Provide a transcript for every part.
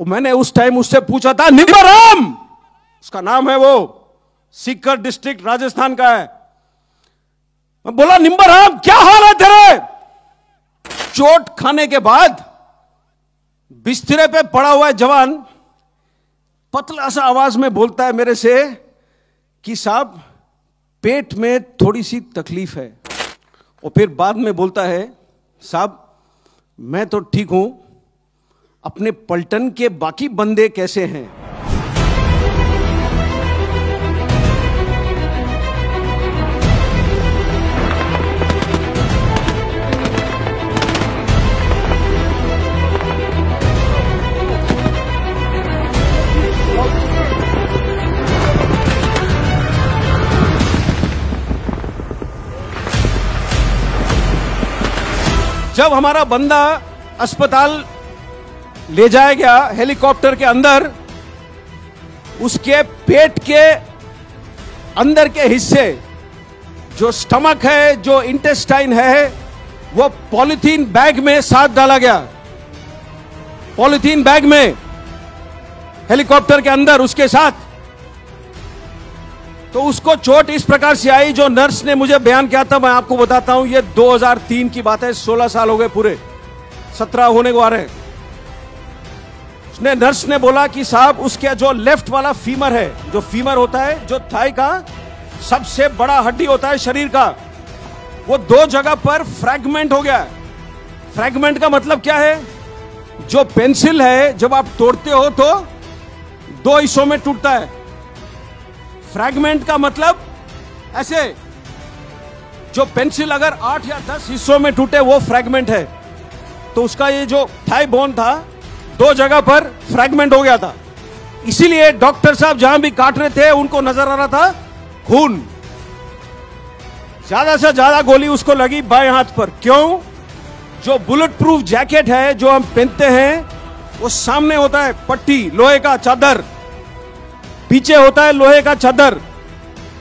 मैंने उस टाइम उससे पूछा था, निम्बराम उसका नाम है, वो सीकर डिस्ट्रिक्ट राजस्थान का है। मैं बोला, निम्बराम क्या हाल है तेरे? चोट खाने के बाद बिस्तरे पे पड़ा हुआ है जवान, पतला सा आवाज में बोलता है मेरे से कि साहब पेट में थोड़ी सी तकलीफ है, और फिर बाद में बोलता है, साहब मैं तो ठीक हूं, अपने पलटन के बाकी बंदे कैसे हैं? जब हमारा बंदा अस्पताल ले जाया गया हेलीकॉप्टर के अंदर, उसके पेट के अंदर के हिस्से, जो स्टमक है, जो इंटेस्टाइन है, वो पॉलीथीन बैग में साथ डाला गया। पॉलीथीन बैग में हेलीकॉप्टर के अंदर उसके साथ। तो उसको चोट इस प्रकार से आई, जो नर्स ने मुझे बयान किया था, मैं आपको बताता हूं, ये 2003 की बात है, 16 साल हो गए पूरे, 17 होने को आ रहे हैं। उसने नर्स ने बोला कि साहब उसके जो लेफ्ट वाला फीमर है, जो फीमर होता है, जो थाई का सबसे बड़ा हड्डी होता है शरीर का, वो 2 जगह पर फ्रैगमेंट हो गया। फ्रैगमेंट का मतलब क्या है? जो पेंसिल है जब आप तोड़ते हो तो 2 हिस्सों में टूटता है। फ्रैगमेंट का मतलब ऐसे, जो पेंसिल अगर 8 या 10 हिस्सों में टूटे वो फ्रैगमेंट है। तो उसका ये जो थाई बोन था, 2 जगह पर फ्रैगमेंट हो गया था। इसीलिए डॉक्टर साहब जहां भी काट रहे थे उनको नजर आ रहा था खून। ज्यादा से ज्यादा गोली उसको लगी बाएं हाथ पर। क्यों? जो बुलेट प्रूफ जैकेट है जो हम पहनते हैं, वो सामने होता है पट्टी, लोहे का चादर, पीछे होता है लोहे का चादर।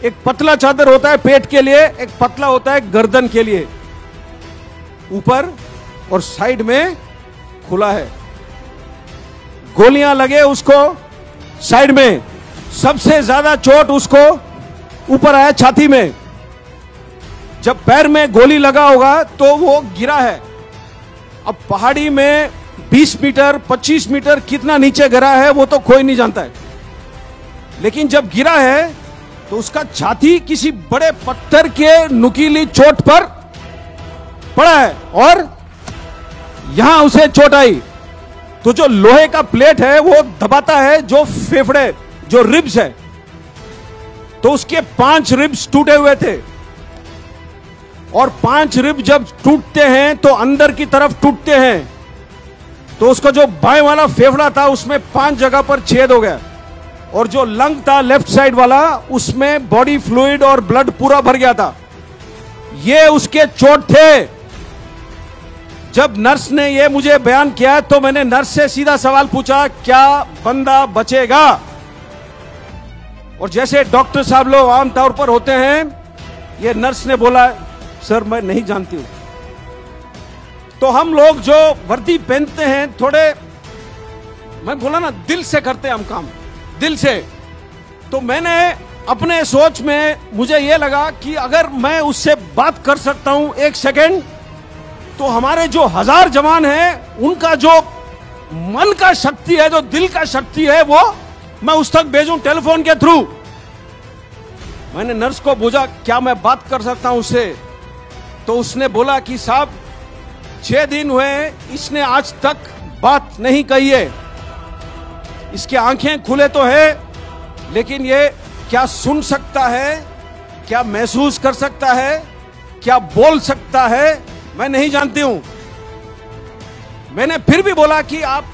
एक पतला चादर होता है पेट के लिए, एक पतला होता है गर्दन के लिए। ऊपर और साइड में खुला है। गोलियां लगे उसको साइड में। सबसे ज्यादा चोट उसको ऊपर आया छाती में। जब पैर में गोली लगा होगा तो वो गिरा है। अब पहाड़ी में 20 मीटर 25 मीटर कितना नीचे गिरा है वो तो कोई नहीं जानता है, लेकिन जब गिरा है तो उसका छाती किसी बड़े पत्थर के नुकीली चोट पर पड़ा है और यहां उसे चोट आई। तो जो लोहे का प्लेट है वो दबाता है जो फेफड़े, जो रिब्स है। तो उसके 5 रिब्स टूटे हुए थे, और 5 रिब जब टूटते हैं तो अंदर की तरफ टूटते हैं। तो उसका जो बाएं वाला फेफड़ा था उसमें 5 जगह पर छेद हो गया, और जो लंग था लेफ्ट साइड वाला, उसमें बॉडी फ्लूइड और ब्लड पूरा भर गया था। ये उसके चोट थे। जब नर्स ने ये मुझे बयान किया तो मैंने नर्स से सीधा सवाल पूछा, क्या बंदा बचेगा? और जैसे डॉक्टर साहब लोग आमतौर पर होते हैं, ये नर्स ने बोला, सर मैं नहीं जानती हूं। तो हम लोग जो वर्दी पहनते हैं, थोड़े, मैं बोला ना, दिल से करते हैं हम काम, दिल से। तो मैंने अपने सोच में मुझे यह लगा कि अगर मैं उससे बात कर सकता हूं 1 सेकेंड, तो हमारे जो 1000 जवान हैं उनका जो मन का शक्ति है, जो दिल का शक्ति है, वो मैं उस तक भेजूं टेलीफोन के थ्रू। मैंने नर्स को पूछा, क्या मैं बात कर सकता हूं उससे? तो उसने बोला कि साहब 6 दिन हुए, इसने आज तक बात नहीं कही है। इसकी आंखें खुले तो है, लेकिन ये क्या सुन सकता है, क्या महसूस कर सकता है, क्या बोल सकता है, मैं नहीं जानती हूं। मैंने फिर भी बोला कि आप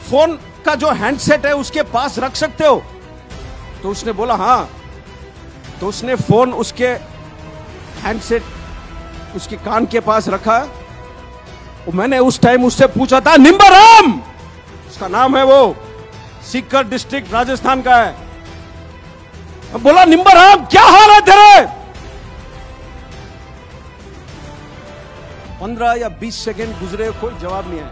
फोन का जो हैंडसेट है उसके पास रख सकते हो? तो उसने बोला हां। तो उसने फोन उसके हैंडसेट उसके कान के पास रखा, और मैंने उस टाइम उससे पूछा था, निम्बराम उसका नाम है, वो सीकर डिस्ट्रिक्ट राजस्थान का है। बोला, निम्बराम क्या हाल है तेरे? 15 या 20 सेकंड गुजरे, कोई जवाब नहीं है।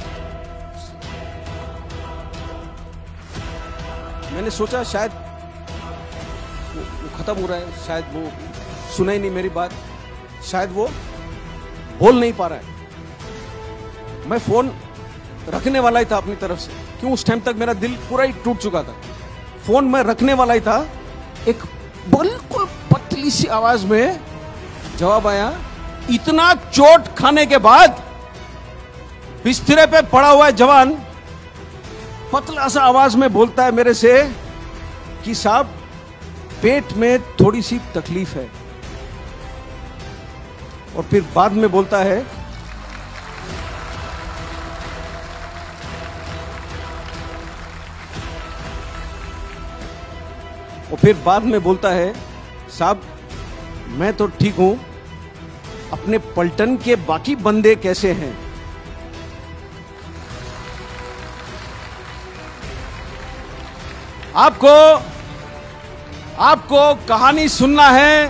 मैंने सोचा शायद वो खत्म हो रहा है, शायद वो सुना ही नहीं मेरी बात, शायद वो बोल नहीं पा रहा है। मैं फोन रखने वाला ही था अपनी तरफ से, क्यों उस टाइम तक मेरा दिल पूरा ही टूट चुका था। फोन मैं रखने वाला ही था, एक बिल्कुल पतली सी आवाज में जवाब आया। इतना चोट खाने के बाद बिस्तरे पे पड़ा हुआ है जवान पतला सा आवाज में बोलता है मेरे से कि साहब पेट में थोड़ी सी तकलीफ है, और फिर बाद में बोलता है साहब मैं तो ठीक हूं, अपने पलटन के बाकी बंदे कैसे हैं? आपको कहानी सुनना है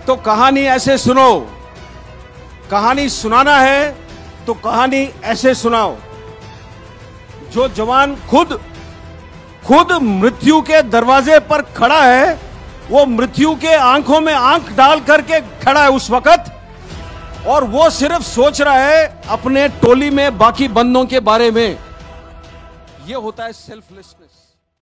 तो कहानी ऐसे सुनो, कहानी सुनाना है तो कहानी ऐसे सुनाओ। जो जवान खुद मृत्यु के दरवाजे पर खड़ा है, वो मृत्यु के आंखों में आंख डाल करके खड़ा है उस वक्त, और वो सिर्फ सोच रहा है अपने टोली में बाकी बंदों के बारे में। ये होता है सेल्फलेसनेस।